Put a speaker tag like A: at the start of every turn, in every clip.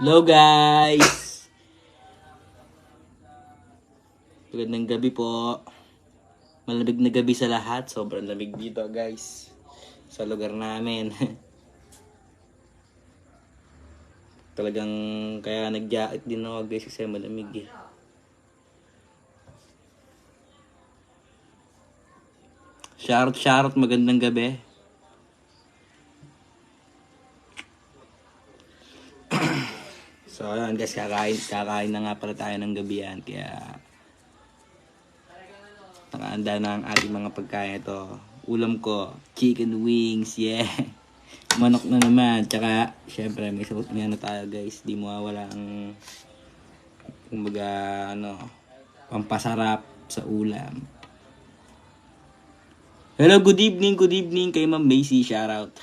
A: Hello guys! Magandang gabi po. Malamig na gabi sa lahat. Sobrang lamig dito guys. Sa lugar namin. Talagang kaya nag-jacket din ako guys kasi malamig eh. Shoutout, magandang gabi. So ayun guys, kakain na nga pala tayo ng gabihan. Kaya nakahanda na ang ating mga pagkain ito. Ulam ko, chicken wings, yeah. Manok na naman, tsaka syempre may ano tayo guys, di mawawala ang kumbaga pampasarap sa ulam. Hello, good evening kay Ma'am Macy, shoutout.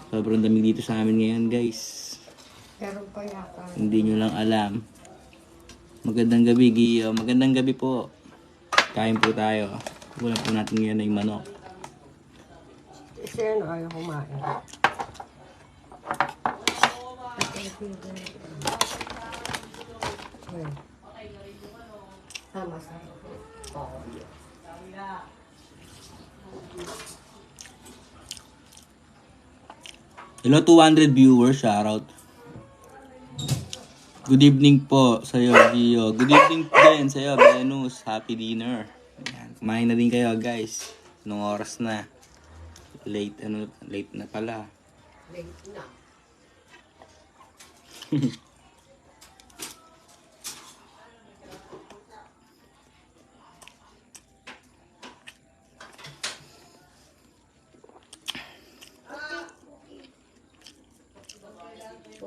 A: Sobrang damig dito sa amin ngayon guys.
B: Pero pa yata.
A: Hindi nyo lang alam. Magandang gabi, Giyo. Magandang gabi po. Kain po tayo. Ulam po natin ngayon ay manok.
B: Kasi ano ayaw kumain. Tama sa.
A: Hello 200 viewers, shoutout. Good evening po sa iyo, Gio. Good evening din sa iyo, Venus. Happy dinner. Ayan. Kumain na din kayo, guys. Anong oras na? Late na pala.
B: Late na.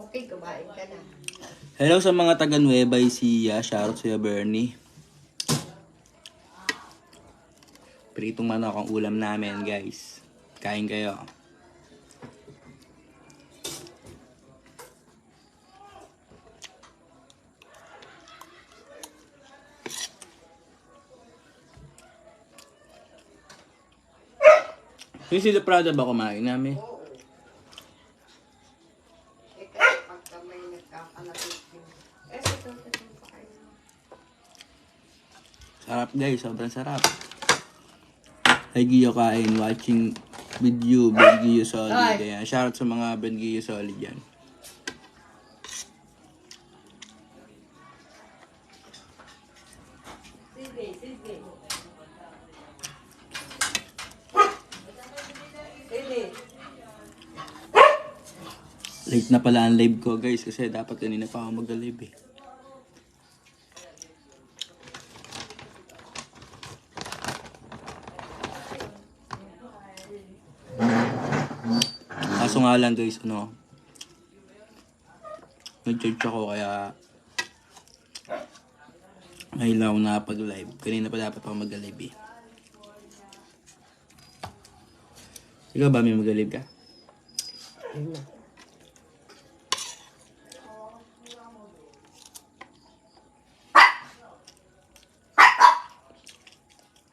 B: Okay, kumain ka na.
A: Hello sa mga taga Nueva Ecija. Shoutout sa iyo, Bernie. Pritong manok ang ulam namin, guys. Kain kayo. Yung si Prada ba kumain namin?
B: Eh kasi pagka may nagkakalapit din. Eh, ito pa kayo.
A: Sarap guys, sobrang sarap. Hi Gio kain, watching with you, Ben Gio Solid. Ayan, shoutout sa mga Ben Gio Solid dyan. Late na pala ang live ko guys kasi dapat kanina pa ako mag-live eh. Kaso nga lang guys, nag-charge ako kaya mahilaw na pag-live. Kanina pa dapat ako mag-live eh. Ikaw ba may mag-live ka?
B: Ayun na.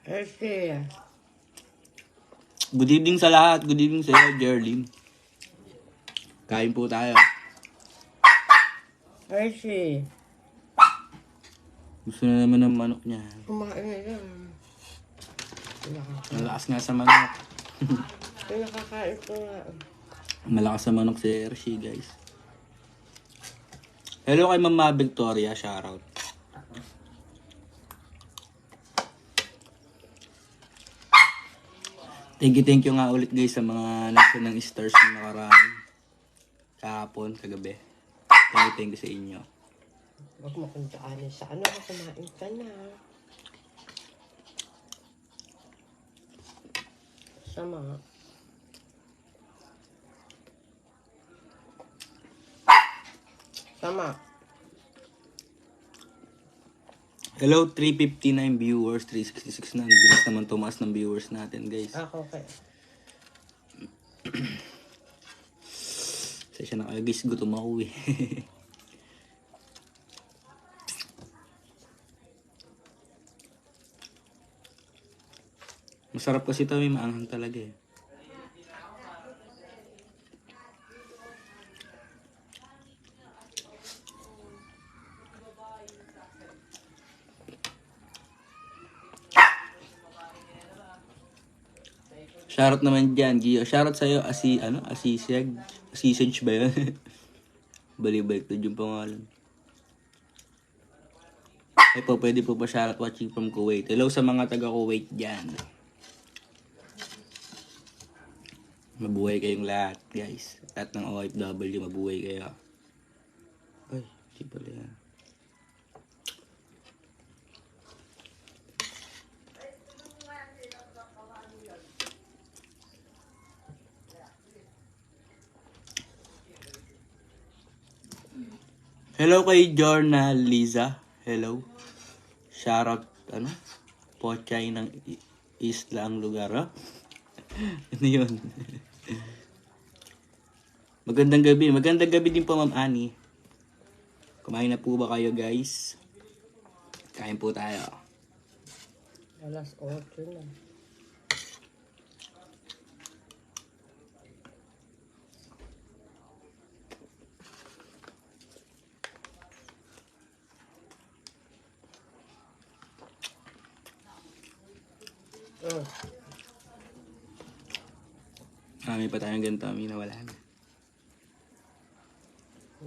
B: Hershey.
A: Good evening sa lahat. Good evening sa iyo, Jerlyn. Kain po tayo.
B: Hershey.
A: Gusto na naman ng manok niya.
B: Kumain na yan.
A: Malakas nga sa manok.
B: Nakakain ko nga.
A: Malakas sa manok si Hershey, guys. Hello kay Mama Victoria, shoutout. Thank you nga ulit guys sa mga nagsa ng stars na nakaraan. Kahapon, kagabi. Thank you sa inyo.
B: Huwag mo kong daanin sa ano, kumain ka na. Sama. Sama.
A: Hello, 359 viewers, 366 na. Bilis naman tumaas ng viewers natin guys.
B: Okay.
A: Sasya na kayo guys, gutom ako eh. Masarap kasi ito, may maanghang talaga eh. Shoutout naman dyan, Gio. Shoutout sa'yo, Asiseg ba yun? Balik-balik to yung pangalan. Ay po, pwede po pa shoutout watching from Kuwait. Hello sa mga taga Kuwait dyan. Mabuhay kayong lahat, guys. Lahat ng OFW, mabuhay kayo. Ay, di pala yan. Hello kay Jorna Liza. Hello. Shoutout, Pochay ng isla ang lugar, ha? Ano yun? Magandang gabi. Magandang gabi din po, Ma'am Ani. Kumain na po ba kayo, guys? Kain po tayo.
B: Alas 8 na.
A: May pa tayong ganito. May nawala na.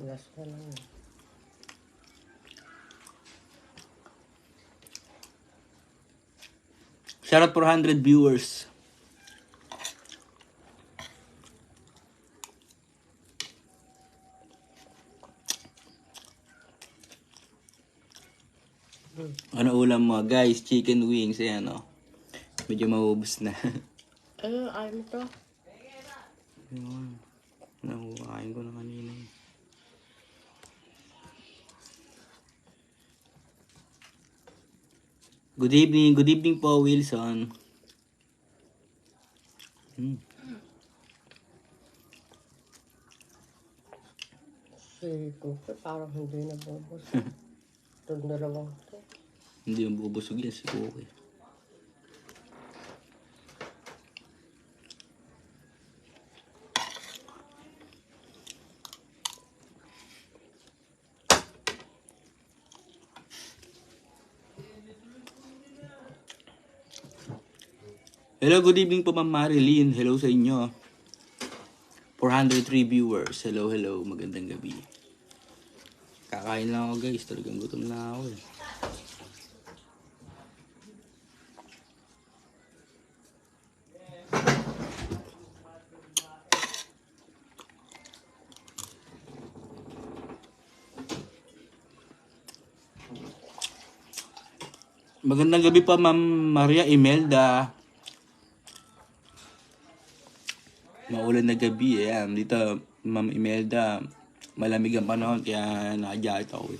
B: Last na lang.
A: Shoutout 400 viewers. Ano ulam mo? Guys, chicken wings. Ayan, medyo maubos na.
B: Ayaw mo to?
A: Ayun. Nahuhain ko na kanina. Good evening. Good evening po, Wilson.
B: Si Cooper parang hindi na bubos. Itong dalawang to.
A: Hindi yung bubusog yan si Cookie. Hello, good evening po, Ma'am Marilyn. Hello sa inyo. 403 viewers. Hello, hello. Magandang gabi. Kakain lang ako, guys. Talagang gutom na ako. Magandang gabi po, Ma'am Maria Imelda. Maulan na gabi, ayan. Dito, Ma'am Imelda, malamig ang panahon, kaya naka-jacket ako.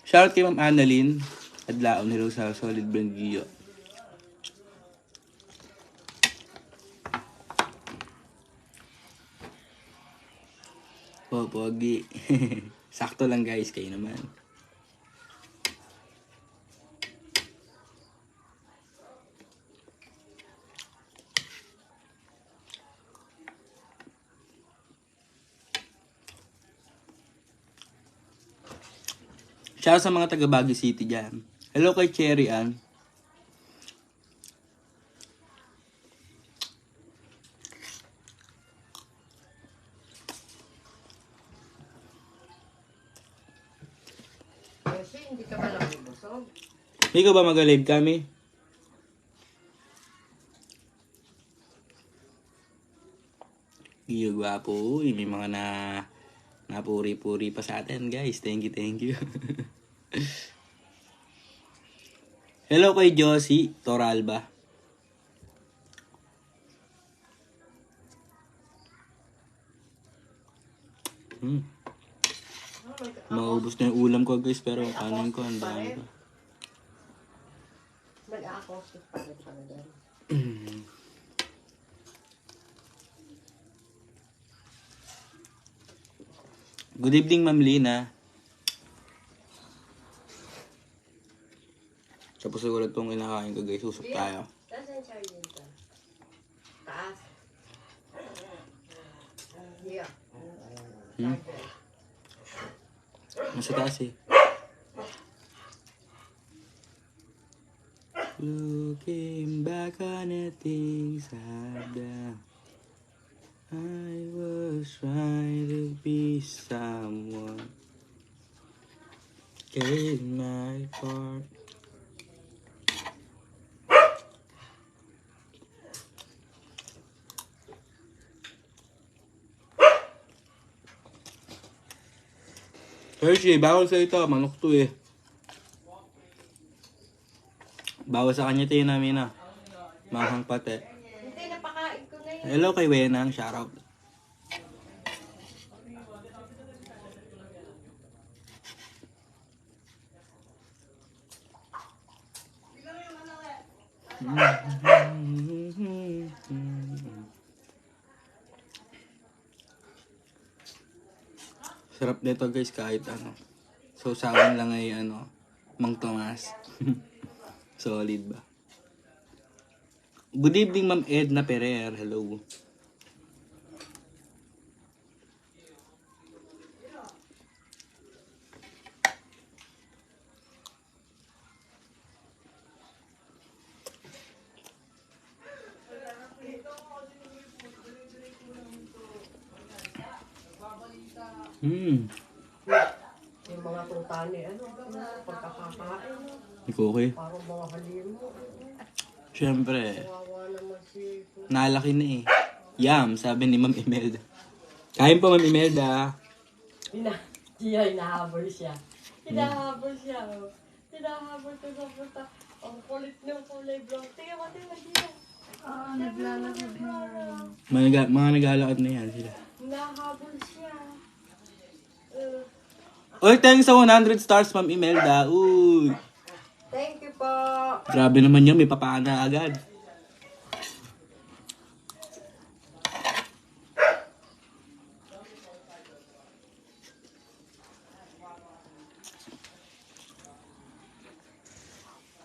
A: Shoutout kay Ma'am Annalyn. Adlaon, hello sa Solid Brand Gio. Pogi. Sakto lang, guys, kayo naman. Shout sa mga taga Baguio City dyan. Hello kay Cherry Ann.
B: Kasi hindi ka ba lang busog?
A: Hindi ka ba mag-live kami? Iyo, gwapo. Uy, may mga napuri-puri pa sa atin, guys. Thank you. Hello kay Josie Toralba. Maubos na yung ulam ko, guys, pero kanin ko, ang dami pa.
B: Mag-a-acoustic pa rin pala dyan.
A: Good evening, Ma'am Lina. Tapos ulit itong kinakain ko, guys. Susok tayo.
B: Saan siya yun ka? Taas. Yeah.
A: Nasa taas eh. Looking back on the things I've done, I was trying to be someone. Gave my part. Hershey, bawal sa ito. Manok to eh. Bawal sa kanya tayo namin ah. Mahang pate.
B: Hindi, napakain ko na yun.
A: Hello kay Wenang, shoutout. Sarap nito guys kahit ano. So sawan lang ay ano, Mang Tomas. Solid ba? Good evening Ma'am Edna Pereira. Hello.
B: Yung mga tutani, pagkakakain.
A: Ikaw okay?
B: Parang mga halimo.
A: Siyempre,
B: Kawawa naman si...
A: nalaki na eh. Yam, sabi ni Ma'am Imelda. Kain po Ma'am Imelda.
B: Hinahabol siya. Hinahabol siya. Hinahabol ko sa puta. Ang kulit ng kulay brown. Tingnan mo, Gia. Naglalakad na.
A: Mga naglalakad na yan sila.
B: Hinahabol siya.
A: Uy, thanks sa 100 stars Ma'am Imelda. Uy.
B: Thank you po.
A: Grabe naman yun, may papana agad.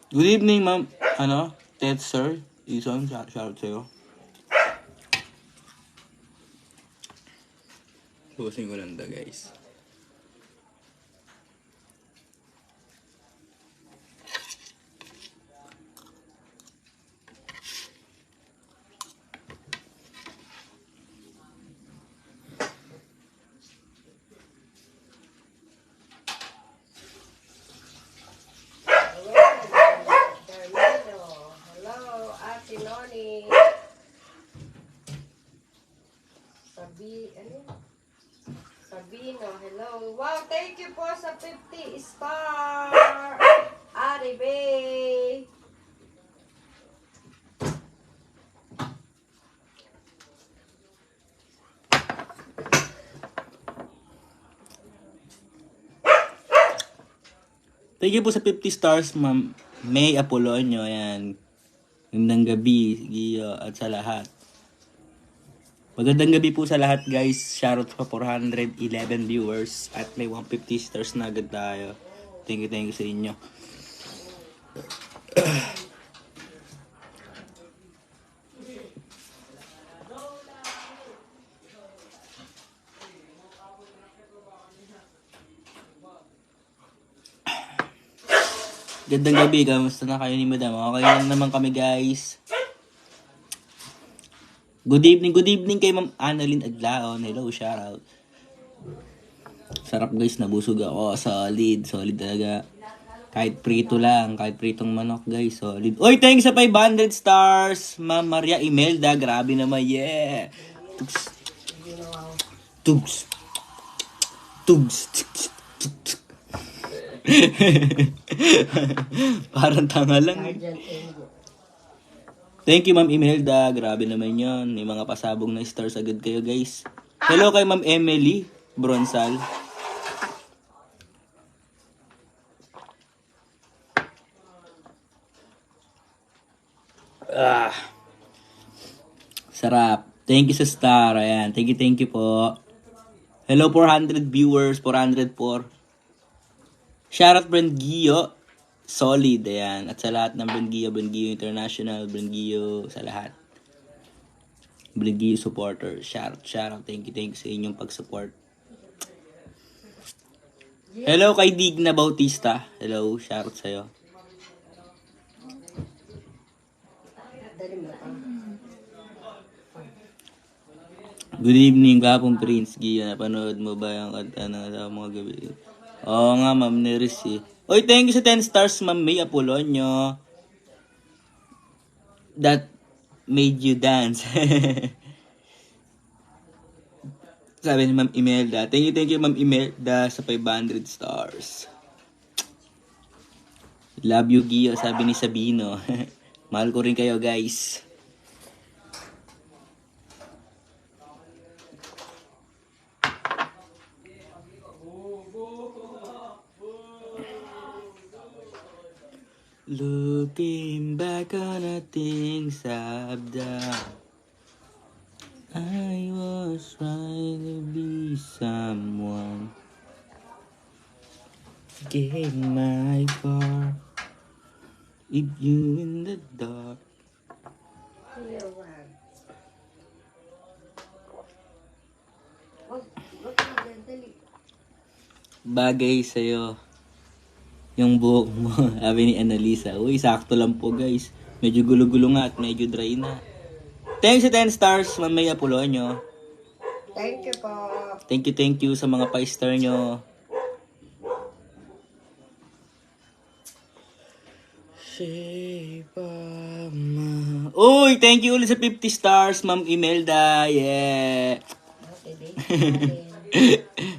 A: Good evening, Ma'am. Ted Sir. Ison, shout sa'yo. Busin ko lang da, guys.
B: Hello, Ate Noni. Sabino, hello. Wow, thank you po sa 50 star. Ari Bay.
A: Thank you po sa 50 stars, Ma'am May Apolonio. Ayan. Magandang gabi, Gio, at sa lahat. Magandang gabi po sa lahat, guys. Shoutout pa 411 viewers. At may 150 stars na agad tayo. Thank you sa inyo. Gandang gabi, kamusta na kayo ni Madam? Okay lang naman kami, guys. Good evening kay Ma'am Annalyn Adlaon. Hello, shoutout. Sarap guys, nabusog ako. Solid talaga. Kahit prito lang, kahit pritong manok guys, solid. Oy, thanks sa 500 stars, Ma'am Maria Imelda. Grabe naman, yeah. Tugs. Parang tanga lang. Thank you, Ma'am Imelda. Grabe naman yon. May mga pasabog na stars agad kayo, guys. Hello kay Ma'am Emily Bronsal. Sarap. Thank you sa star. Ayan. Thank you po. Hello, 400 viewers. 404. Shoutout Brand Gio. Solid, ayan. At sa lahat ng Brand Gio International, Brand Gio, sa lahat. Brand Gio supporter. Shoutout. Thank you sa inyong pag-support. Hello kay Digna Bautista. Hello, shoutout sa'yo.
B: Dali mo pa.
A: Good evening, Kapong Prince Gia. Napanood mo ba yung kanta ng sa mga gabi? Oo nga, Ma'am Neris eh. Oy, thank you sa 10 stars, Ma'am May Apolonio. That made you dance. Sabi ni Ma'am Imelda. Thank you, Ma'am Imelda sa 500 stars. Love you, Gio, sabi ni Sabino. Mahal ko rin kayo, guys. Looking back on the things I've done, I was trying to be someone. Gave my car, leave you in the dark. Bagay sa'yo yung buhok mo, sabi ni Annalisa. Uy, sakto lang po guys. Medyo gulo-gulo nga at medyo dry na. Thanks sa 10 stars, Ma'am May Apolonio.
B: Thank you po.
A: Thank you sa mga 5-star nyo. Uy, thank you ulit sa 50 stars, Ma'am Imelda. Yeah.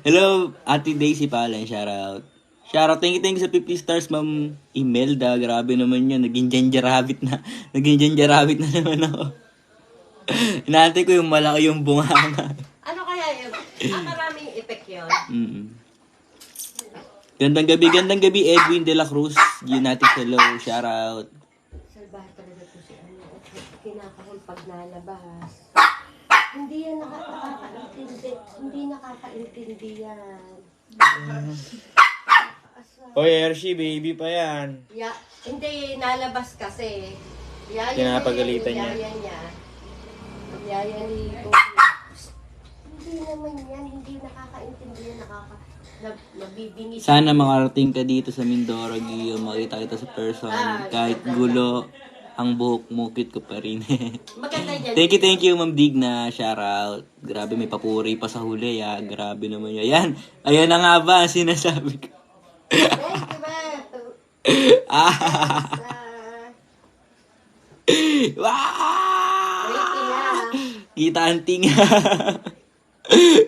A: Hello, Ate Daisy Palen, shoutout. Shoutout, thank you sa 50 stars, Ma'am Imelda. Grabe naman yun, naging ginger rabbit na. Naging ginger rabbit na naman ako. Inaantay ko yung malaki yung bunganga.
B: Ano kaya yun? Maraming effect yun.
A: Gandang gabi, Edwin De La Cruz. Ginatic hello, shoutout.
B: Salbahe talaga po si ano. Kinakahol pag nalabas. Hindi yan nakakaintindi. Hindi nakakaintindi yan.
A: Hoy, Hershey, baby pa yan.
B: Yeah, hindi, nalabas kasi. Yaya
A: Pinapagalitan niya.
B: Yaya niya. Yaya ni Hindi naman yan, hindi nakakaintindi yan, nabibingis.
A: Sana makarating ka dito sa Mindoro, Gio. Makita kita sa person. Kahit gulo ang buhok mo, cute ko pa rin.
B: Maganda yan.
A: Thank you, Ma'am Digna. Shoutout. Grabe, may papuri pa sa huli, ya. Grabe naman yun. Ayan na nga ba ang sinasabi ko.
B: Thank you,
A: Wow!
B: Wait na.
A: Kita anting.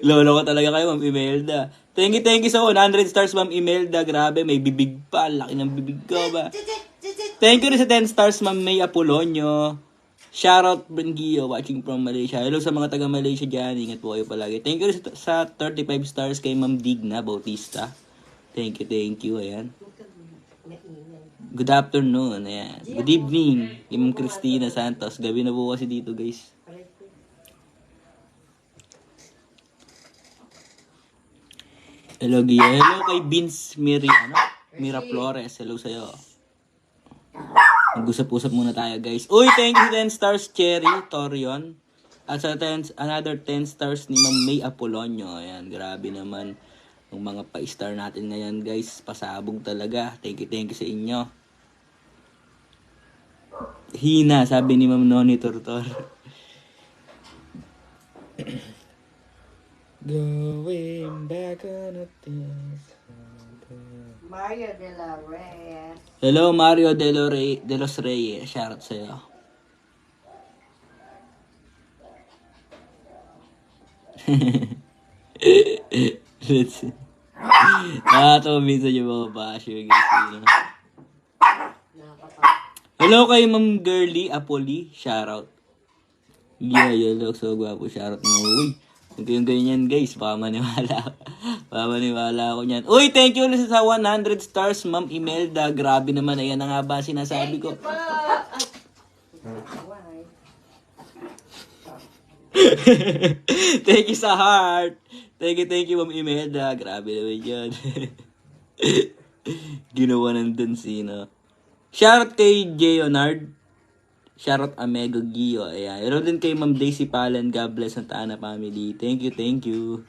A: Lolo ko talaga kayo, Ma'am Imelda. Thank you sa 100 stars, Ma'am Imelda. Grabe, may bibig pa. Laki ng bibig ko ba? Thank you rin sa 10 stars, Ma'am May Apolonio. Shoutout, Brengio, watching from Malaysia. Hello sa mga taga Malaysia dyan. Ingat po kayo palagi. Thank you rin sa 35 stars kay Ma'am Digna Bautista. Thank you. Ayan. Good afternoon. Ayan. Good evening. Kay Ma'am Christina Santos. Gabi na po kasi dito, guys. Hello, Gia. Hello kay Vince Mira Flores. Hello sa'yo. Mag-usap-usap muna tayo, guys. Uy, thank you 10 stars, Cherry Torion. At sa another 10 stars ni Ma'am May Apolonio. Ayan, grabe naman yung mga pa-star natin ngayon, guys. Pasabog talaga. Thank you sa inyo. Hina, sabi ni Ma'am Noni Tortor. Going back on the things.
B: Mario de la Reyes.
A: Hello, Mario de los Reyes. Shoutout sa'yo. Let's see. Minsan yung mga basyo. Hello kay Ma'am Girly Apoli. Shoutout. Yeah, hello. So, gwapo. Shoutout mo. Uy. Kung yung ganyan, guys, baka maniwala ako niyan. Uy, thank you ulit sa 100 stars, Ma'am Imelda. Grabe naman, ayan na nga ba sinasabi ko. Thank you sa heart. Thank you, Ma'am Imelda. Grabe naman yan. Ginawa ng dansina. Shoutout kay Jeonard. Shoutout Amego Gio. Ayan. Meron din kay Ma'am Daisy Palen. God bless ang Taana family. Thank you.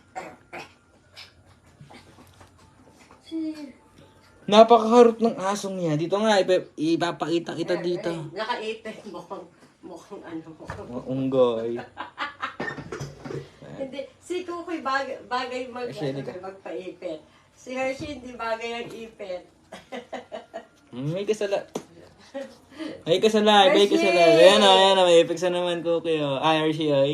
A: Napakaharot ng asong niya. Dito nga, ipapakita kita dito.
B: Nakaipit mo. mukhang ano mo.
A: Mga unggoy.
B: Hindi, si Kukoy bagay
A: Hershey, hindi ka.
B: magpaipit. Si Hershey hindi bagay ang ipit.
A: May kasala. May kasala. May kasala. Ayan o. May epeksa naman Cookie o. Hershey o.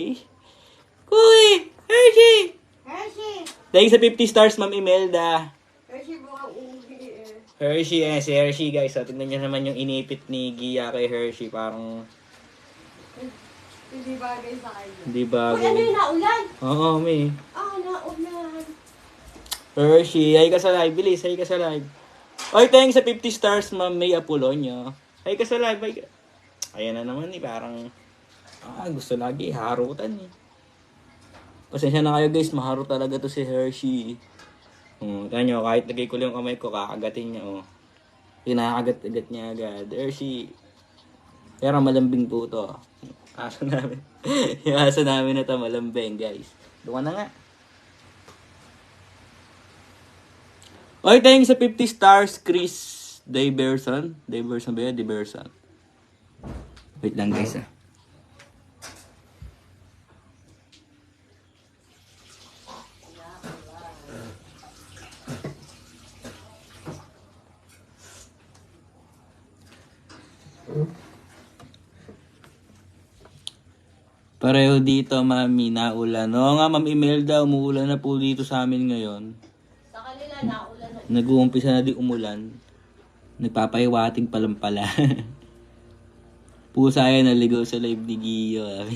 A: Cookie! Hershey!
B: Hershey!
A: Dahil sa 50 stars, Ma'am Imelda.
B: Hershey mukhang uwi eh.
A: Hershey, si Hershey guys. So, tignan nyo naman yung inipit ni Gia kay Hershey. Parang
B: Hindi bagay sa kanya.
A: hindi
B: Uy, ano
A: bagay.
B: yung naulan?
A: Oo, may.
B: Naulan.
A: Hershey, ay ka sa live. Bilis, ay ka sa live. Oy, thanks sa 50 stars, Ma'am May Apolonio. Ay ka sa live. Ay ka. Ayan na naman eh. Parang, gusto lagi. Harutan eh. Pasensya na kayo guys. Maharo talaga to si Hershey. Kaya nyo, kahit lagay ko lang yung kamay ko, kakagatin niya. Kinakagat-agat niya agad. Hershey. Pero malambing po to. Aso namin. Yung aso namin na to malambing guys. Doon na nga. Okay, thanks sa 50 stars, Chris Diverson. Diverson ba yun? Diverson. Wait lang guys Pareho dito, mami, naulan. Oo nga, Ma'am Imelda, umuulan na po dito sa amin ngayon.
B: Sa kanila, naulan na.
A: Nag-uumpisa na di umulan. Nagpapahiwating palang pala. Pusa yan, naligaw sa live ni Gio.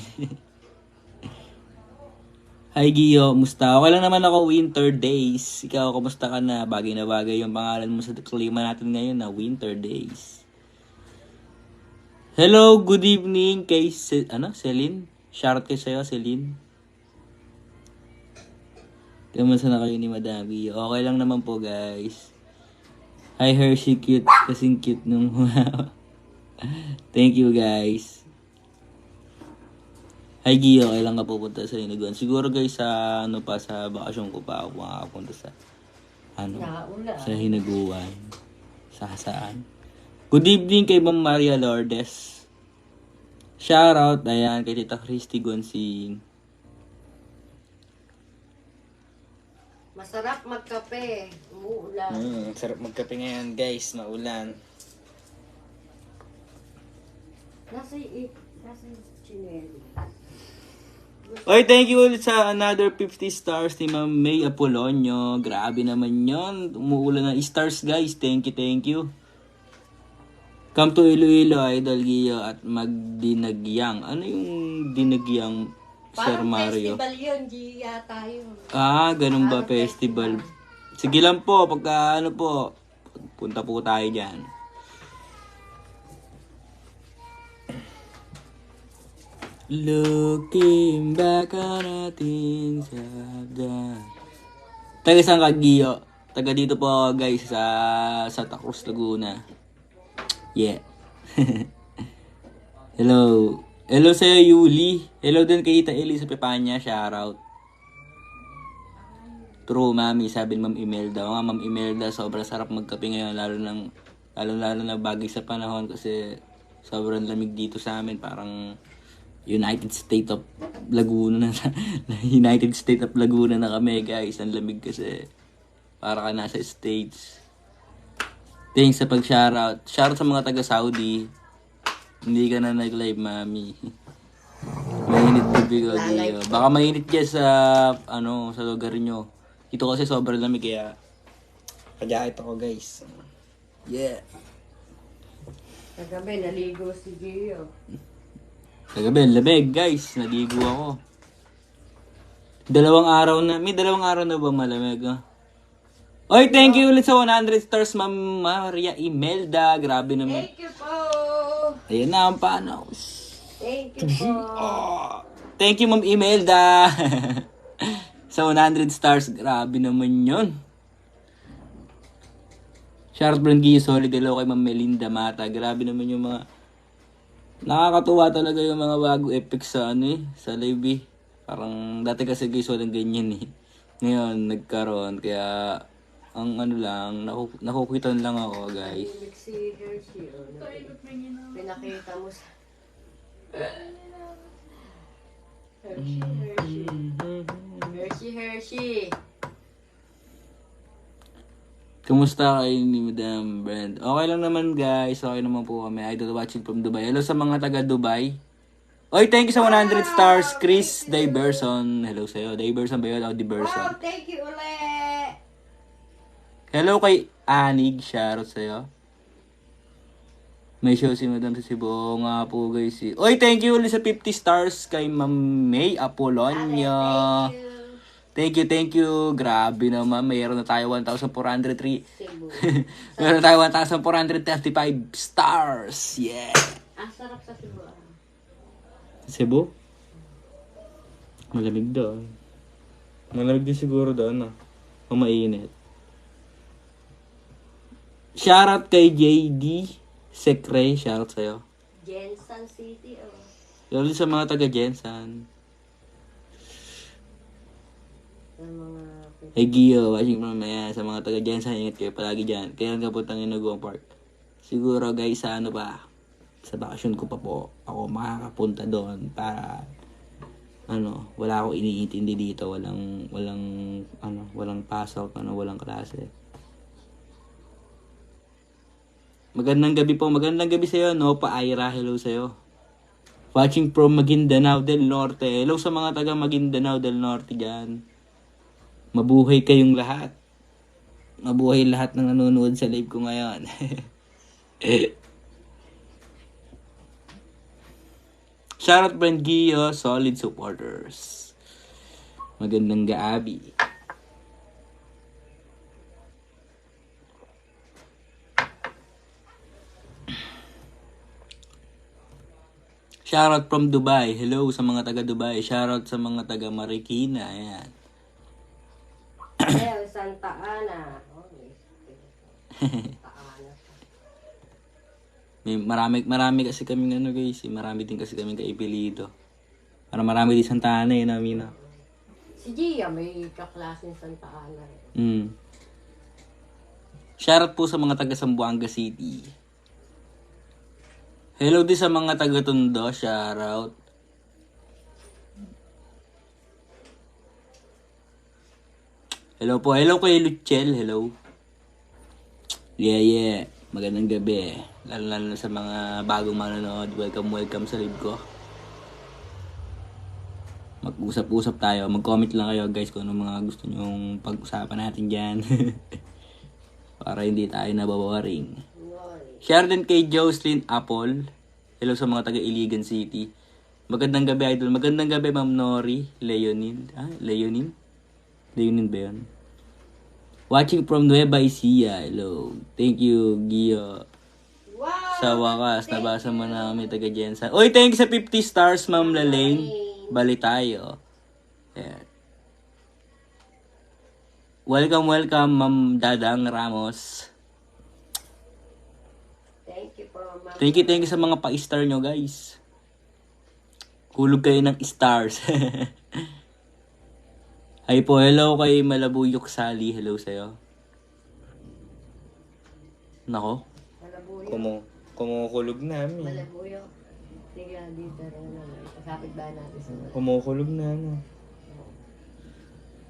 A: Hi Gio, musta? Okay lang naman ako, winter days. Ikaw, kumusta ka na? Bagay na bagay yung pangalan mo sa klima natin ngayon na winter days. Hello, good evening kay Celine? Shoutout kayo sa'yo, Celine. Kamusta na kayo ni Madam Gio? Okay lang naman po, guys. Hi, Hershey, cute. Kasing cute nung Thank you, guys. Hi, Gio. Okay lang ka pupunta sa Hinaguan. Siguro, guys, sa sa bakasyon ko pa ako makakapunta sa
B: Naulan.
A: sa Hinaguan. Sa saan? Good evening kay Ma'am Maria Lourdes. Shoutout, ayan, kay Tita Christy Gonsing.
B: Masarap magkape. Umuulan.
A: Sarap magkape ngayon, guys. Maulan.
B: Nasa chinelo.
A: Oy, thank you ulit sa another 50 stars ni Ma'am May Apolonio. Grabe naman yon. Umuulan na stars, guys. Thank you. Come to Iloilo, Idol Gio, at magdinagyang. Ano yung dinagyang, Sir
B: Parang
A: Mario?
B: festival yun, Gia tayo.
A: Ganun ba
B: Parang
A: festival? Sige lang po, pagka po, punta po tayo dyan. Looking back on ating sabda. Taga saan ka, Gio? Taga dito po ako, guys, sa Santa Cruz, Laguna. Yeah. Hello. Hello sa'yo, Yuli. Hello din kay Tita Eli sa Pepanya. Shoutout. True, mami. Sabi ni Ma'am Imelda. O nga, Ma'am Imelda, sobrang sarap magkape ngayon. Lalo na bagay sa panahon kasi sobrang lamig dito sa amin. Parang United States of Laguna na. United States of Laguna na kami, guys. Ang lamig kasi. Para ka nasa States. Thanks sa pag-shoutout. Shoutout sa mga taga-Saudi. Hindi ka na nag-live, mami. Mainit gabi ko, Gio. Baka mainit dyan sa, sa lugar nyo. Ito kasi sobrang lamig, kaya kajahit ako, guys. Yeah.
B: Kagabi, naligo si Gio.
A: Kagabi, lamig, guys. Naligo ako. May 2 araw na ba malamig, Oy, thank you ulit sa 100 stars, Ma'am Maria Imelda. Grabe naman.
B: Thank you po.
A: Ayan na ang panos.
B: Thank you po.
A: Thank you, Ma'am Imelda. Sa 100 stars, grabe naman yun. Shoutout Brangui, solid hello kay Ma'am Melinda Mata. Grabe naman yung mga nakakatuwa talaga yung mga bago effects sa sa live eh. Parang dati kasi guys walang ganyan eh. Ngayon nagkaroon kaya ang nakukuitan lang ako, guys.
B: Si Hershey, pinakita mo sa... Hershey, Hershey. Hershey, Hershey.
A: Kamusta kayo ni Madam Brand? Okay lang naman guys. Okay naman po kami. Idol watching from Dubai. Hello sa mga taga Dubai. Oy, thank you sa 100 stars. Chris Diverson. Hello sa'yo. Diverson ba yun? O Diverson.
B: Wow, thank you ulit.
A: Hello kay Anig. Shoutout sa'yo. May show si Madam sa Cebu. Oo nga po guys. Oy, thank you ulit sa 50 stars kay Ma'am May Apolonio. Thank you. Grabe naman. Mayroon na tayo 1,403.
B: Cebu.
A: Meron na tayo 1,435 stars. Yeah.
B: Ang sarap sa Cebu.
A: Cebu? Malamig doon. Malamig din siguro doon, no? O mainit. Shoutout kay JD Secre. Shoutout sa'yo.
B: Jensen City, oh.
A: Lalo sa mga taga Jensen.
B: Sa mga...
A: Hey Gio, watching from sa mga taga Jensen. Ingat kayo palagi dyan. Kailan ka puntang Inugong Park? Siguro guys, sa ano pa? Sa bakasyon ko pa po. Ako makakapunta doon para... wala akong iniintindi dito. Walang pasok, walang klase. Magandang gabi po. Magandang gabi sa'yo, no? Pa-Ira, hello sa'yo. Watching from Maguindanao del Norte. Hello sa mga taga Maguindanao del Norte dyan. Mabuhay kayong lahat. Mabuhay lahat ng nanonood sa live ko ngayon. Shoutout Brand Gio, solid supporters. Magandang gaabi. Shoutout from Dubai. Hello sa mga taga Dubai. Shoutout sa mga taga Marikina. Ayan.
B: Ayun, Santa Ana. Oh, Santa Ana.
A: Marami kasi kaming guys. Marami din kasi kaming kaipilido. Para marami din Santa Ana namin.
B: Si Gia may kaklaseng Santa Ana.
A: Shoutout po sa mga taga Zamboanga City. Hello din sa mga taga Tondo. Shoutout. Hello po. Hello kay Luchel. Hello. Yeah. Magandang gabi. Lalo sa mga bagong manonood. Welcome sa live ko. Mag-usap-usap tayo. Mag-comment lang kayo guys kung ano mga gusto nyong pag-usapan natin dyan. Para hindi tayo nababoring. Share din kay Jocelyn Apple. Hello sa mga taga Iligan City. Magandang gabi idol. Magandang gabi Ma'am Nori. Leonin ba yun? Watching from Nueva Ecija. Hello. Thank you, Gio.
B: Wow!
A: Sa wakas, nabasa mo na kami taga Jensen. Oy, thank you sa 50 stars, Ma'am Lalaine. Bali tayo. Ayan. Welcome, Ma'am Dadang Ramos. Thank you sa mga pa-star nyo, guys. Hulog kayo ng stars. Hi po, hello kay Malabuyok Sally. Hello sa'yo. Nako.
B: Malabuyok.
A: Kumukulog namin.
B: Malabuyok. Sige, dito rin naman. Kasapit ba natin sa mga?
A: Kumukulog na,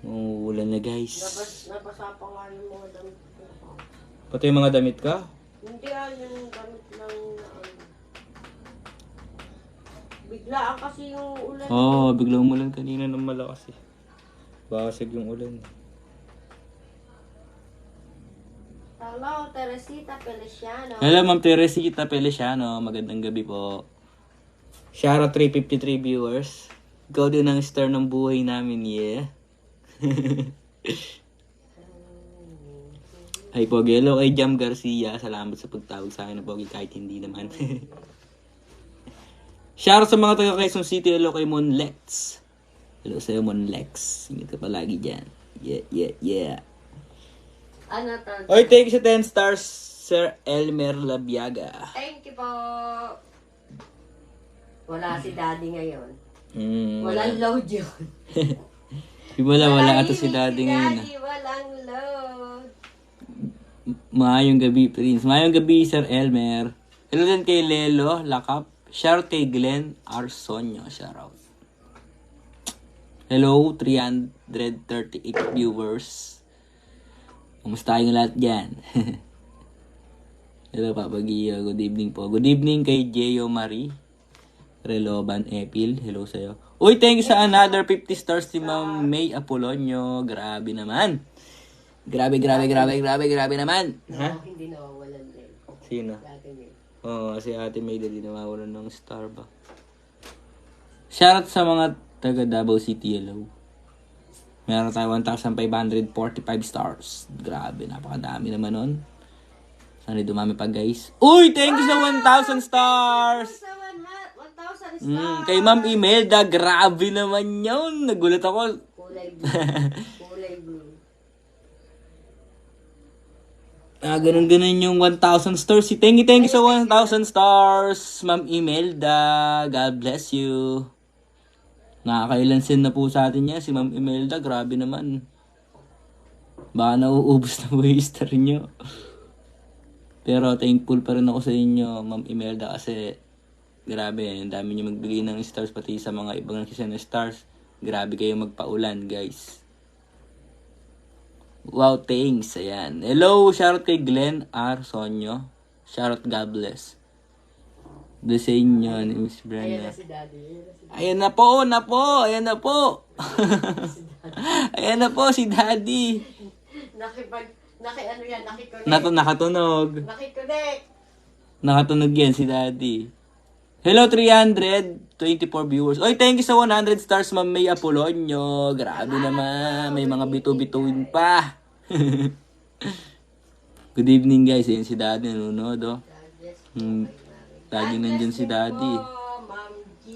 A: Uulan na, guys.
B: Nabasa pa nga yung mga damit ko.
A: Pati yung mga damit ka?
B: Hindi yung damit lang biglaan kasi yung ulan.
A: Biglang umulan kanina ng malakas eh. Basag yung ulan.
B: Hello, Teresita Feliciano.
A: Hello, Ma'am Teresita Feliciano. Magandang gabi po. Shoutout 353 viewers. Ikaw din ang star ng buhay namin, yeah. Hi Pogi. Hello kay Jam Garcia. Salamat sa pagtawag sa akin na Pogi kahit hindi naman. Shoutout sa mga taga Quezon City. Hello kay Monlex. Hello sa'yo Monlex. Ingat ka palagi dyan. Yeah.
B: Ano to?
A: Oy, thank you sa 10 stars, Sir Elmer Labiaga.
B: Thank you po. Wala si Daddy ngayon.
A: Wala.
B: Walang load yun.
A: Wala ata si Daddy ngayon.
B: Daddy, walang load.
A: Maayong gabi, Prince. Maayong gabi, Sir Elmer. Hello din kay Lelo Lakap. Shoutout kay Glenn Arsonio. Shoutout. Hello, 338 viewers. Kumusta kayong lahat dyan? Hello, Papa Gio. Good evening po. Good evening kay Geo Marie Reloban Epil. Hello sa'yo. Uy, thank you sa another 50 stars si Ma'am May Apolonio. Grabe naman. Grabe naman. Ha?
B: Hindi nawawalan din.
A: Sino?
B: Dati yun.
A: Oo, si Ate May dali nawawalan ng star ba. Shoutout sa mga taga Davao City. Hello. Meron tayo 1,545 stars. Grabe, napakadami naman nun. Sana dumami pa guys. Uy, thank you sa 1,000 stars!
B: Sa 1,000 stars.
A: Kay Ma'am Imelda, grabe naman yun. Nagulat ako.
B: Kulay blue. Kulay blue.
A: Ganun yung 1,000 stars. Thank you sa 1,000 stars, Ma'am Imelda. God bless you. Nakakailansin na po sa atin niya, si Ma'am Imelda. Grabe naman. Baka nauubos na po yung star niyo. Pero thankful pa rin ako sa inyo, Ma'am Imelda, kasi grabe, ang dami niyo magbigay ng stars, pati sa mga ibang nagsisa ng stars. Grabe kayo magpaulan, guys. Wow, thanks. Ayan. Hello, shoutout kay Glenn Arsonio. Shoutout, God bless. Bless sa inyo ni Miss
B: Ayan
A: Brenda.
B: na si Daddy.
A: Ayan na po. Ayan na po. Ayan na po si Daddy. Nakatunog.
B: Nakiconnect.
A: Nakatunog yan si Daddy. Hello, 324 viewers. Oy, thank you sa 100 stars, Ma'am May Apolonio. Grabe naman. May mga bitu-bituin pa. Good evening, guys. Ayan si Daddy nanonood, oh. Lagi nandyan si Daddy.
B: Ma'am G.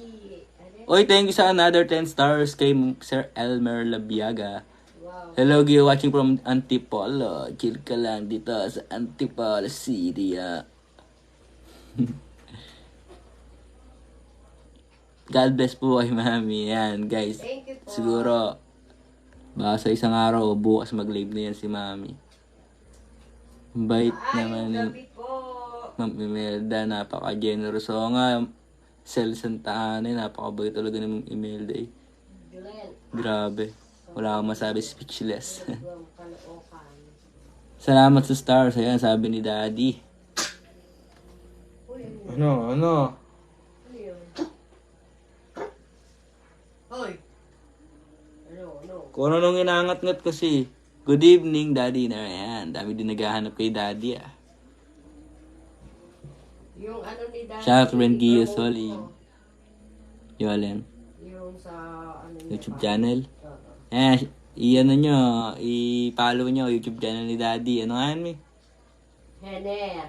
A: Oy, thank you sa another 10 stars kay Sir Elmer Labiaga.
B: Wow.
A: Hello, Gio, watching from Antipolo. Chill ka lang dito sa Antipolo City. God bless po kay Mami. Yan, guys.
B: Thank you po.
A: Siguro, baka sa isang araw, bukas mag-live na yan si Mami. Bait naman ni
B: Gabi po.
A: Ma'am Imelda. Napaka-generous. Oo nga, Sel Santa Ana, napakabait talaga ni Ma'am Imelda eh.
B: Glenn.
A: Grabe. Wala akong masabi, speechless.
B: Kalookan.
A: Salamat sa stars. Ayan, sabi ni Daddy.
B: Uy,
A: Ano?
B: ano yun? Hoy. Ano?
A: Kung ano nung inaangat-ngat kasi. Good evening, Daddy. Na yan. Dami din naghahanap kay Daddy ah.
B: Yung ano ni Daddy.
A: Shout out to Ren Gio
B: promote
A: Solid.
B: mo.
A: Yung alin?
B: Yung sa ano niya.
A: YouTube channel.
B: Oo.
A: I-ano nyo, i-follow nyo YouTube channel ni Daddy. Ano nga yan, eh?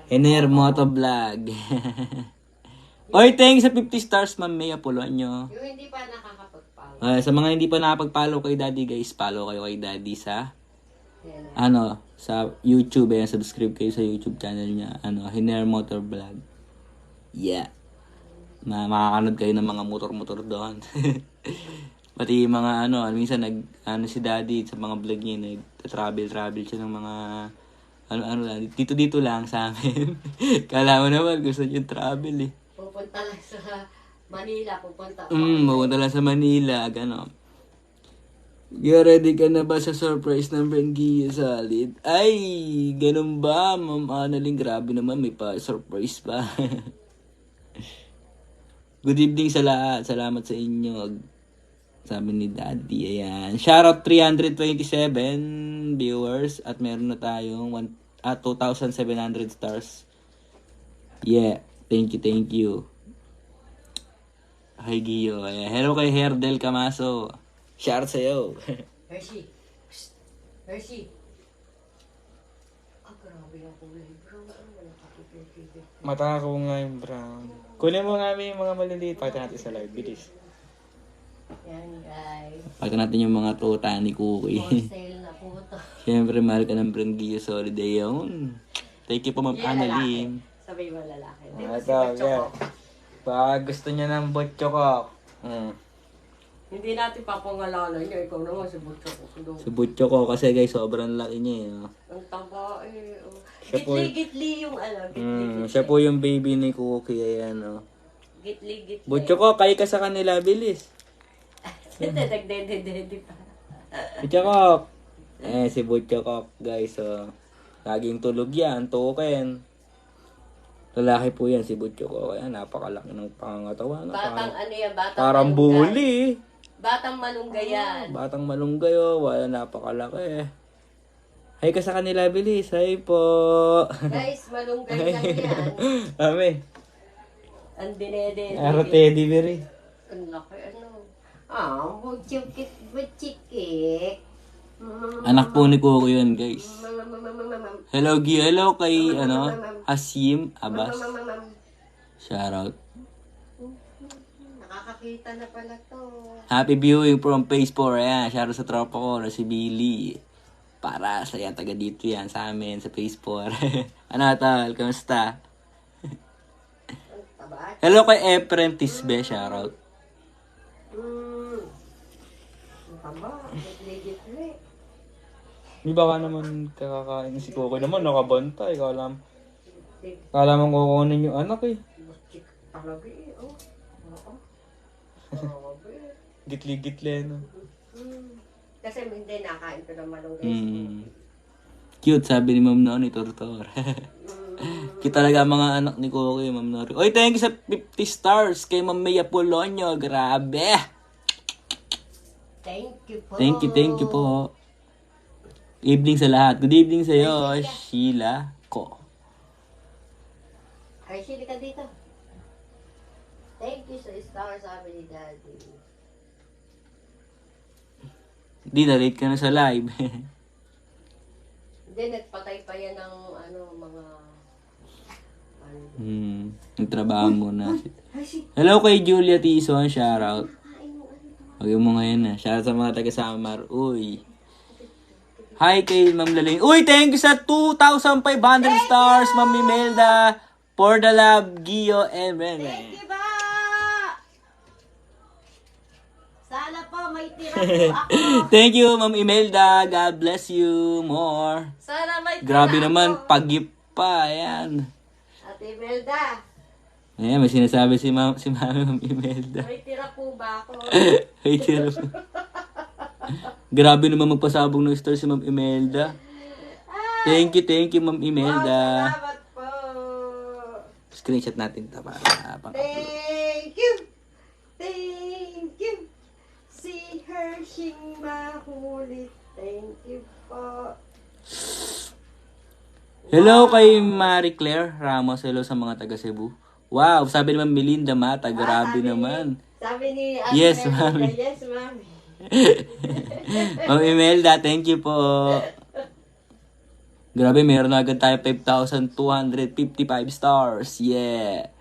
A: Hener Motovlog. Oy, thanks sa 50 stars, Ma'am May Apolonio.
B: Yung hindi pa nakakapagpalo.
A: Sa mga hindi pa nakapag-follow kay Daddy, guys, follow kayo kay Daddy sa
B: Hener.
A: sa YouTube, subscribe kayo sa YouTube channel niya, Hener Motovlog. Yeah. Makakanood kayo ng mga motor-motor doon. Pati yung mga minsan si Daddy sa mga vlog niya, nag-travel siya ng mga dito lang sa amin. Kala mo naman gusto niya travel eh.
B: Pupunta lang sa Manila, pupunta.
A: Pupunta lang sa Manila, gano'n. Ready ka na ba sa surprise ng Brenggia Solid? Ay, ganun ba, Ma'am Annalyn? Grabe naman, may pa-surprise pa. Good evening sa lahat. Salamat sa inyo. Sabi ni Daddy, ayan. Shoutout 327 viewers at meron na tayong 2,700 stars. Yeah, thank you. Hi, Gio. Ayan. Hello kay Herdel Camaso. Shoutout sa'yo.
B: Hershey. Psst. Hershey. Grabe yung kulay brown. Wala kapipipipip.
A: Mata ko nga yung brown. Kunin mo nga yung mga maliliit. Pakita natin sa live. Bilis.
B: Yan guys.
A: Pakita natin yung mga tuta ni
B: For
A: Cookie.
B: sale na po ito.
A: Siyempre, mahal ka ng Brenggia Solid. Ayun. Thank you po, Ma'am Annalyn.
B: Sabi mo lalaki. Di
A: Ah,
B: ba si
A: ito,
B: Bachoko?
A: yeah. Baka gusto niya ng botchokok.
B: Hindi natin papangalanan niya. Ikaw naman si Bachoko.
A: Si botchokok kasi guys, sobrang laki niya eh.
B: Ang taba eh. Oh.
A: Siya po-
B: Gitli yung ano. Gitli.
A: Siya po yung baby ni Cookie. Ayan, oh.
B: Gitli-gitli.
A: Butcho ko, kay ka sa kanila, bilis.
B: Dagdede pa.
A: Butcho ko. Si Butcho ko, guys. Laging tulog yan, tukin. Lalaki po yan, si Butcho ko. Kaya napakalaki ng pangangatawan.
B: Batang ano yan, batang
A: Parang
B: malunggay.
A: bully.
B: Batang malunggay yan.
A: Batang malunggay, wala, napakalaki. Hi ka sa kanila, bilis. Hi po.
B: Guys, malunggay lang yan.
A: Ami.
B: Ang dinede.
A: Aro teddy bear eh.
B: Ang laki ano. Butchikik, butchikik.
A: Anak po ni Coco yun, guys. Hello, hello kay, Hasim Abbas. Shoutout.
B: Nakakakita na pala to.
A: Happy viewing from Phase 4. Ayan, shoutout sa tropa ko na si Billy. Para sa yan, taga dito yan sa amin, sa Phase 4. Ano, tal? Kamusta? Hello kay Efren Tisbe, shoutout. Di ba ka naman kakakain si Coco naman, nakabantay. Kala mo kukunin yung anak eh.
B: Talaga eh, oh.
A: Gitli-gitli, no?
B: Kasi hindi nakain ko ng malunggay.
A: Cute, sabi ni Ma'am Noni Tortor. Cute talaga mga anak ni Coco, Ma'am Nori. Oy, thank you sa 50 stars kay Ma'am Mia Polonio. Grabe!
B: Thank you po.
A: Evening sa lahat. Good evening sa iyo, Sheila ko.
B: Ay, Sheila ka dito. Thank you sa star, sabi ni Daddy.
A: Hindi, na-late ka na sa live.
B: Hindi, nagpatay pa yan ng mga...
A: Nagtrabaho muna. Hello kay Julia Tison, shoutout. Huwag mo ngayon na. Shoutout sa mga taga-Samar. Uy. Hi kay Ma'am Laling. Uy, thank you sa 2,500 stars, Ma'am Imelda, for the love, Gio, and Rene.
B: Thank you ba? Sana po may tira po ako.
A: Thank you, Ma'am Imelda. God bless you more.
B: Sana may tira
A: Grabe
B: ako.
A: naman, pag-gift pa. Ayan.
B: Ate Imelda,
A: Ayan, may sinasabi si Ma'am Imelda.
B: may tira po ba ako?
A: Ay, tira po. Grabe naman magpasabog ng star si Ma'am Imelda. Thank you, Ma'am Imelda.
B: Salamat po.
A: Screenshot natin ito para
B: Thank you. Si Hershing mahulit. Thank you po.
A: Hello kay Marie Claire Ramos. Hello sa mga taga Cebu. Wow, sabi naman Melinda Mata. Grabe naman.
B: Sabi ni
A: Yes,
B: Melinda,
A: mami.
B: Yes, mami.
A: Ma'am Imelda, thank you po. Grabe, meron na agad tayo 5,255 stars. Yeah.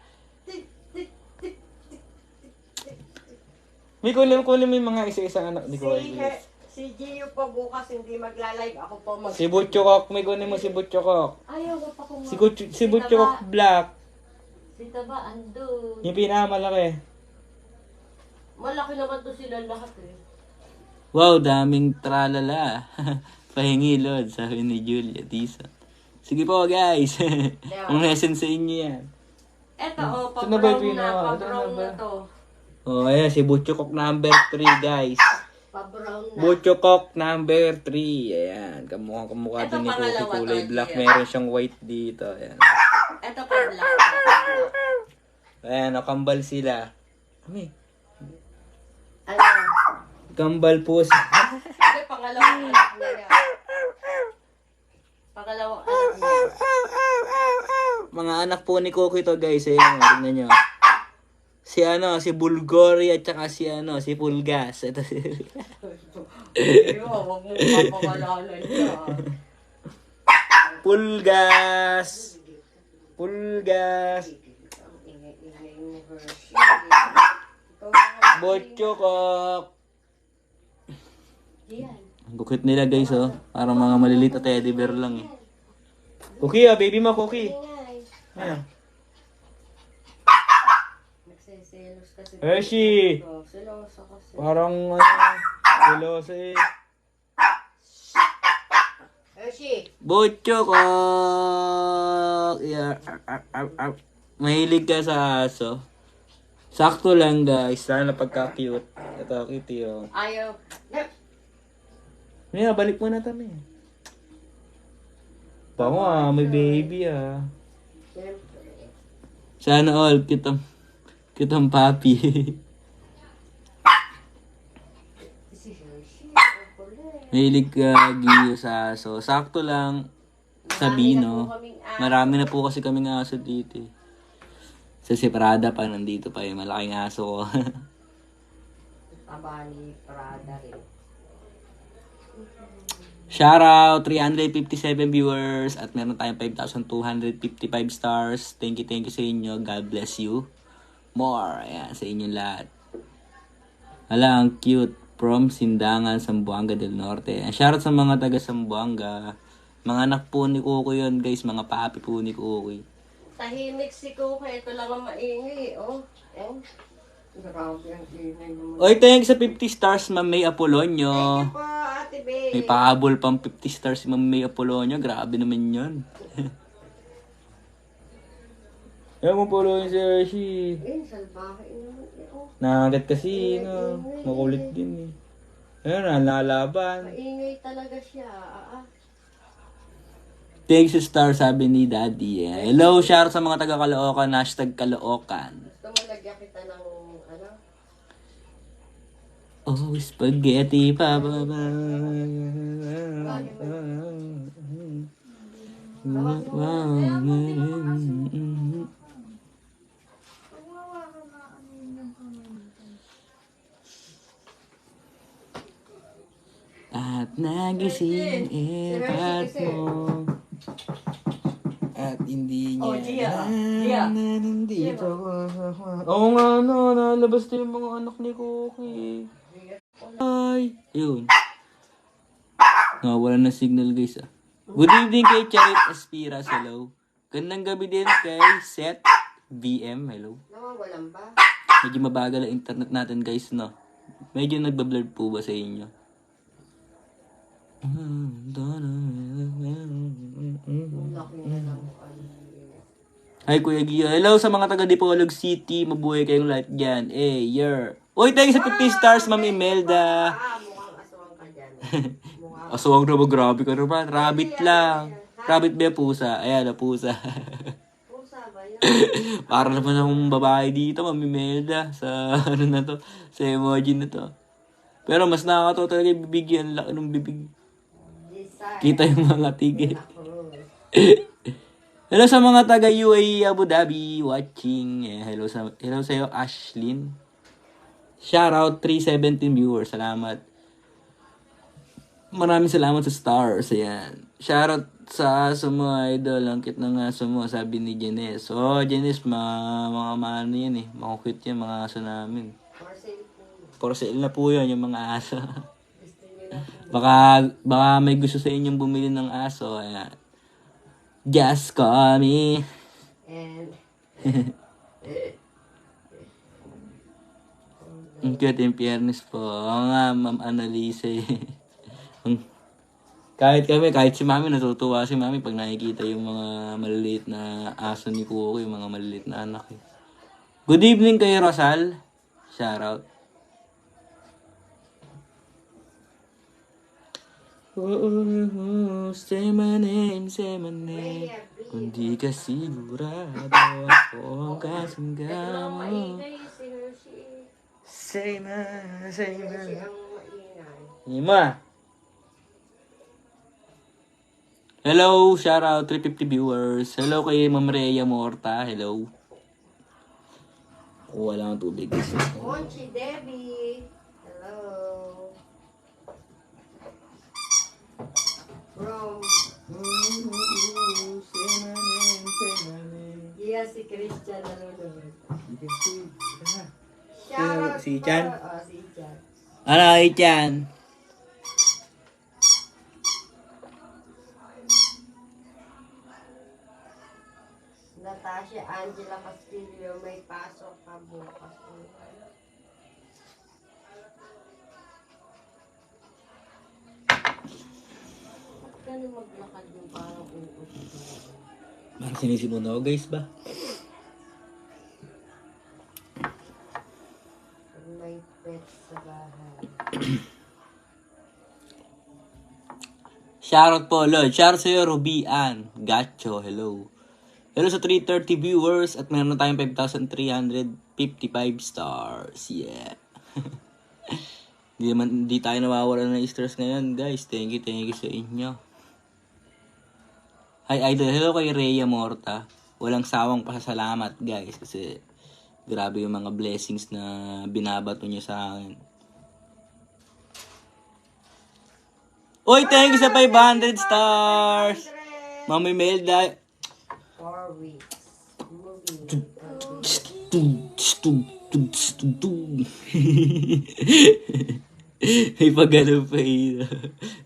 A: May kulim mo yung mga isa-isang anak ni Kuya.
B: Si Gio po bukas hindi magla-live. Ako po mag...
A: Si Butchokok, may kunin mo si Butchokok.
B: Ayaw ko pa kung
A: Si Butchokok Black.
B: Sita ba? Andun.
A: Yung pinakamalaki.
B: Malaki naman to sila lahat eh.
A: Wow, daming tralala. Pahingi, Lord, sabi ni Julia Tisa. Sige po, guys. Ang lesson sa inyo yan.
B: Eto,
A: Saan na ba yung
B: pa-brown na,
A: pinawa?
B: pa-brown na to.
A: Oh, ayan, si Butchokok number 3, guys.
B: Pa-brown na.
A: Butchokok number 3. Ayan, kamukha
B: Ito,
A: din ni Cookie,
B: pangalawa to,
A: kulay black.
B: Gia.
A: Meron siyang white dito. Ayan.
B: Eto pa black.
A: Ayan, nakambal sila. Kami.
B: Ano?
A: Kambal po si...
B: Hindi, pangalawang anak niya yan. Pangalawang anak niya.
A: Mga anak po ni Cookie to, guys. Ayan, tingnan nyo. Si Bulgari at saka si Pulgas. Ito si...
B: Huwag mo papangalanan niya.
A: Pulgas!
B: Ang ingay-ingay mo, Hershey.
A: Butchokok!
B: Diyan.
A: Ang kukit nila, guys, oh. Parang mga maliliit na teddy bear lang, eh. Cookie, baby mo, Cookie.
B: Ingay.
A: Ayan.
B: Nagsiselos kasi.
A: Hershey!
B: Seloso kasi.
A: Parang, seloso, eh.
B: Hershey!
A: Butchokok! Yeah. Mahilig ka sa aso. Sakto lang guys. Sana pagka-cute. Ito, kitty oh.
B: Ayaw.
A: Mia, balik mo na kami. Bango ah, may baby ah.
B: Siyempre.
A: Sana all, cute ang papi.
B: Si Hershey. Ang kulit.
A: Mahilig ka, Giyo, sa aso. Sakto lang. Sabi, no? Marami na po kasi kaming aso dito eh. Sa Separada pa, nandito pa yung malaking aso ko.
B: Taba ni Prada rin.
A: Shoutout, 357 viewers at meron tayong 5,255 stars. Thank you sa inyo. God bless you. More. Ayan, sa inyo lahat. Hala, ang cute. From Sindangan, Zamboanga del Norte. Shoutout sa mga taga Zamboanga. Mga anak po ni Kuko yun, guys. Mga papi po ni Kuko.
B: Tahimik si Kuko. Ito lang ang maingay. Oh. Oh. Grabe ang ingay naman.
A: Oy, thanks sa 50 stars, Ma'am May Apolonio.
B: Thank you po, Ate Bay.
A: May pahabol pang 50 stars si Ma'am May Apolonio. Grabe naman yun. Ayaw mo Apolonio si Hershey.
B: Salbahe naman. Oh.
A: Nakagat kasi, no? Makulit din eh. Ayun, nalaban.
B: Maingay talaga siya.
A: Thanks sa star, sabi ni Daddy. Eh. Hello, shout sa mga taga Caloocan. Hashtag Caloocan.
B: Gusto mo lagyan kita ng ano?
A: Oh, spaghetti pa ba ba? At nagising epat mo. At hindi niya
B: Oh, Gia.
A: na nandito. Oo nga, no. Nalabas na yung mga anak ni Cookie. Ay. Yun. Wala na signal guys ah. Good evening kay Charit Aspiras. Hello. Gandang gabi din kay Seth VM. Hello.
B: Nawawalan ba?
A: Medyo mabagal ang internet natin guys, no? Medyo nagbablur po ba sa inyo?
B: Laki na lang.
A: Hi Kuya Gio. Hello sa mga taga Dipolog City. Mabuhay kayong lahat dyan. Yer. Uy, thanks sa 50 stars, Ma'am Imelda.
B: Mukhang aswang ka dyan.
A: Aswang na ba? Grabe ka naman. Rabbit lang. Rabbit ba pusa? Ayan, pusa.
B: Pusa ba yan?
A: Para naman akong babae dito, Ma'am Imelda. Sa ano na to? Sa emoji na to. Pero mas nakakatawa talaga yung bibig yan. Laki ng bibig. Kita yung mga tigil. Hello sa mga taga UAE Abu Dhabi watching. Hello sa iyo Ashlyn. Shoutout 317 viewers. Salamat. Maraming salamat sa stars. Ayan. Shoutout sa aso mo, idol. Ang cute ng aso mo, sabi ni Janice. Oh, Janice, mga ano yan eh. Mga cute yan, mga aso namin. For sale na po yun, yung mga aso. Baka may gusto sa inyong bumili ng aso. Ayan. Just call me.
B: And
A: Ang cute yung fairness po. Oo nga, Ma'am Annalisa eh. Kahit si Mami, natutuwa si Mami pag nakikita yung mga maliliit na aso ni Kuko, yung mga maliliit na anak eh. Good evening kay Rosal. Shoutout. Say my name, say my name. Kung di ka sigurado, ako ang kasangga mo.
B: maingay si Hershey.
A: Say my.
B: Hershey ang maingay.
A: Ima. Hello, shoutout 350 viewers. Hello kay Ma'am Rhea Morta. Hello. Wala akong tubig.
B: Monchi Debbie. Hello. From yeah, si Christian nanonood. Shoutout
A: Si Chan?
B: po. Oh, si Chan.
A: Ano, Ichan?
B: Natasha Angela Castillo, may pasok ka bukas. Ba't ganun maglakad yung parang uot?
A: Parang sinisimuno guys ba?
B: may pets sa bahay.
A: Shoutout po, Lord. Shoutout sa'yo, Rubian. Gacho, hello. Hello sa 330 viewers at meron na tayong 5,355 stars. Yeah. Di tayo nawawala ng stars ngayon, guys. Thank you sa inyo. Hi, idol. Hello kay Rhea Morta. Walang sawang pasasalamat, guys. Kasi grabe yung mga blessings na binabato nyo sa akin. Uy, thank you sa 500 stars! Mami Melda.
B: 4 weeks.
A: May pagano pa yun.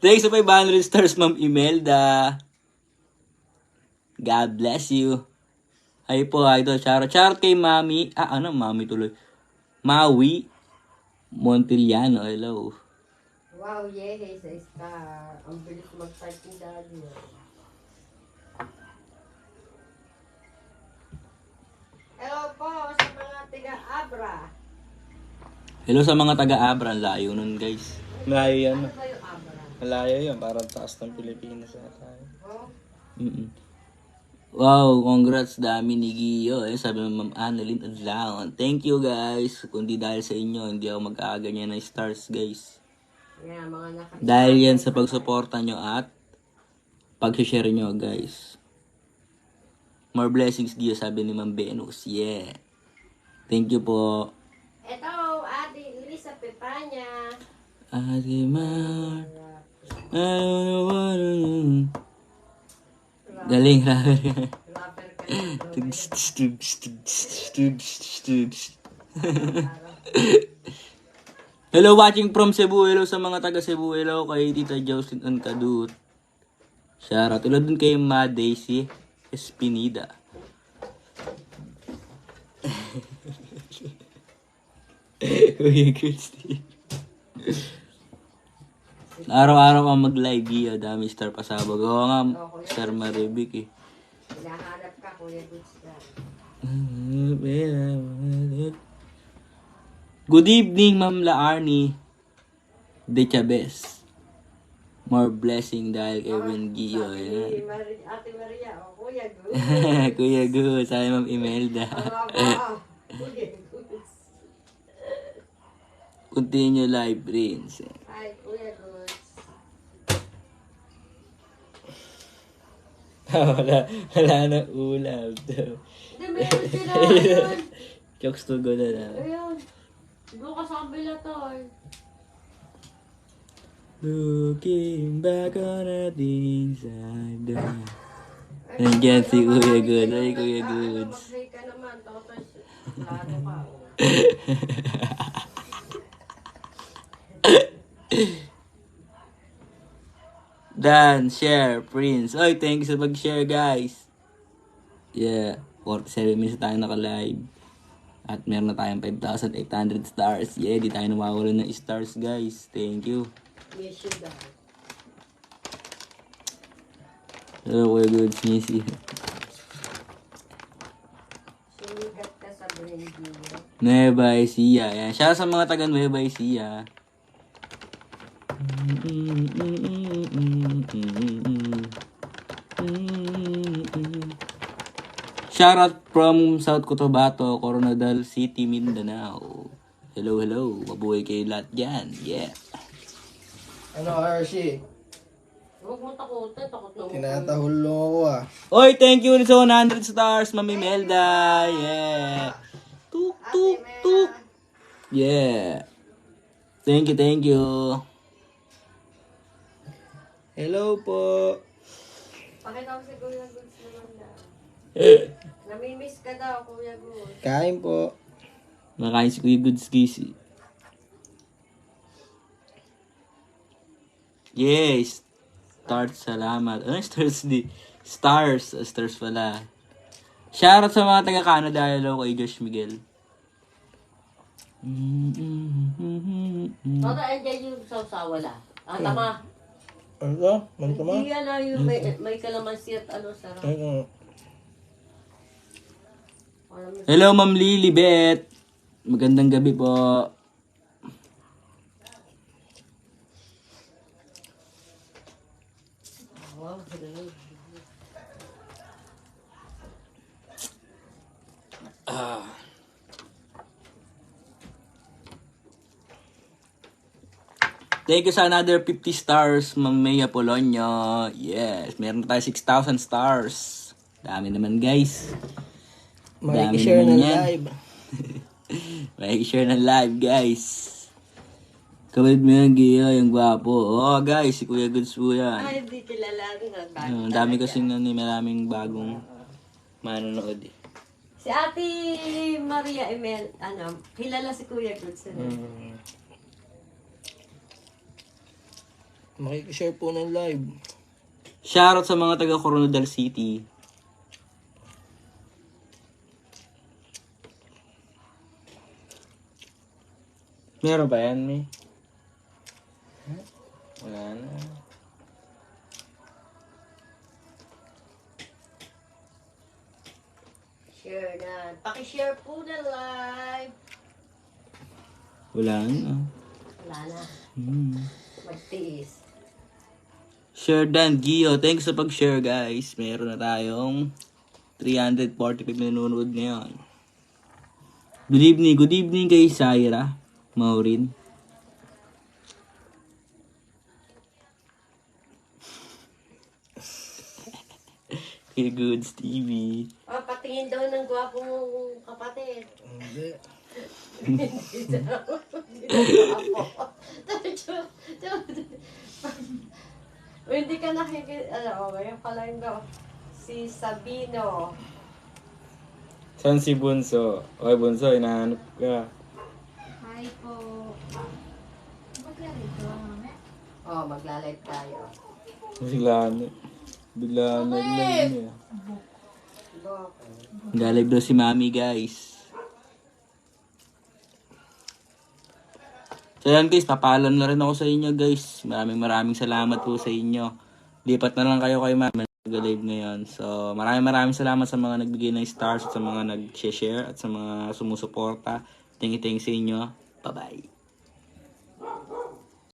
A: Thanks sa 500 stars, Ma'am Imelda. God bless you. Ay po, idol. Charot kay Mami. Mami tuloy. Maui Montiliano. Hello.
B: Wow, yay, sa star. Ang bilis mag-type ni Daddy. Hello po sa mga tiga-Abra.
A: Hello sa mga taga-Abra. Layo nun, guys. Malayo yan.
B: Ano ba yung Abra?
A: Malayo yan. Parang taas ng Pilipinas na tayo.
B: Oh?
A: Wow, congrats, dami ni Gio. Sabi ng Ma'am Annalyn Adlaon. Thank you, guys. Kundi dahil sa inyo, hindi ako magkakaganyan ng stars, guys.
B: Yeah, mga
A: Dahil yan sa pagsuporta nyo at pag-share nyo, guys. More blessings, Gio, sabi ni Ma'am Venus. Yeah. Thank you po.
B: Ito, Ate Lisa Pepanya.
A: Ate Mar. I don't know what to do. Galing,
B: Rapper ka na.
A: Hello, watching from Cebu. Hello sa mga taga Cebu. Hello kay Tita Jocelyn Ancadut. Shoutout. Hello dun kay Ma Daisy Espinida. Uy, good Steve. Araw-araw ka mag-live, Gio. Dami star pasabog. Oo nga, Star Maribik eh.
B: Hinahanap ka, Kuya Gutstar.
A: Good evening, Ma'am Laarni de Chavez. More blessing dahil kay Ben Gio. Yan.
B: Ate Maria, o Kuya Gus.
A: Kuya Gus, sabi Ma'am Imelda.
B: Kuya Gus.
A: Continue live, Prince.
B: Hi, Kuya Gus.
A: wala na ulam.
B: Hindi, meron sila. Ayun.
A: Jokes to go na.
B: Ayun. Doon ka sa kabila to.
A: Looking back on the things I've done. Nandiyan si Kuya Goods. Ay, Kuya Goods.
B: Mag-play ka naman. Tapos, lalo ka.
A: Dan, share, Prince. Oy, thank you sa pag-share, guys. Yeah, 47 minutes tayo naka-live. At meron na tayong 5,800 stars. Yeah, di tayo nawawalan ng stars, guys. Thank you.
B: Miss you, Dad.
A: Hello, Kuya Goods, Missy.
B: Sumigat ka sa brain niyo.
A: Nueva Ecija. Yan. Siya sa mga taga Nueva Ecija. Shoutout from South Cotabato, Coronadal City, Mindanao. Hello, hello. Mabuhay kayo lahat dyan. Yeah.
C: Ano, Hershey?
B: Huwag mo takutin. Takot na mo.
C: Tinatahol mo ako ah.
A: Oy, thank you sa 100 stars, Mami Melda. Yeah. Tuk, tuk, tuk. Yeah. Thank you. Hello po.
B: Pakita ko si Kuya Gus naman daw. Namimiss ka daw, Kuya Gus.
C: Kain po.
A: Makain si Kuya Goods Gisi. Yes. Stars, salamat. Ano stars di? Stars. Stars pala. Shoutout sa mga taga-Canada. Hello kay Josh Miguel.
B: Toto, enjoy yung sawsawala. Tama.
C: Ano to? Ano to ma?
B: Hindi yan yung may kalamansi at ano, sarap.
C: Ano?
B: Alam mo,
A: Hello, Ma'am Lilibet. Magandang gabi po. Thank you sa another 50 stars, Ma'am Mea Polonio. Yes, meron tayo 6,000 stars. Dami naman, guys. Dami
C: Makikishare
A: naman
C: ng
A: yan.
C: live.
A: May share ng live, guys. Kapatid mo yan, Gio, yung gwapo. Oh, guys, si Kuya Goods po yan.
B: Ay, hindi kilala rin.
A: Ang dami kasing maraming bagong manonood eh.
B: Si Ate Maria Emel, kilala si Kuya Goods.
C: Makikishare po ng live.
A: Shoutout sa mga taga Coronadal City. Meron ba yan, May? Wala na.
B: Share na. Pakishare po na live.
A: Wala na.
B: Wala na. Magtiis.
A: Share dan, Gio. Thanks sa pag-share, guys. Meron na tayong 345 na nanonood ngayon. Good evening. Good evening kay Syra Maureen. Kay Goods TV.
B: Oh, patingin daw ng gwapo mong kapatid.
C: Hindi.
B: O, hindi ka ngayon pala yung si Sabino.
A: Saan si Bunso? Okay, Bunso, hinahanap ka.
D: Hi po. Maglalay ko, mama.
B: Oh, magla-live tayo.
A: Bigla na live niya. Nag-live daw si Mami, guys. So yan guys, papaalam na rin ako sa inyo guys. Maraming salamat po sa inyo. Lipat na lang kayo kay Mami. Nag-live ngayon. So maraming salamat sa mga nagbigay ng stars at sa mga nag-share at sa mga sumusuporta. Thank you sa inyo. Bye-bye.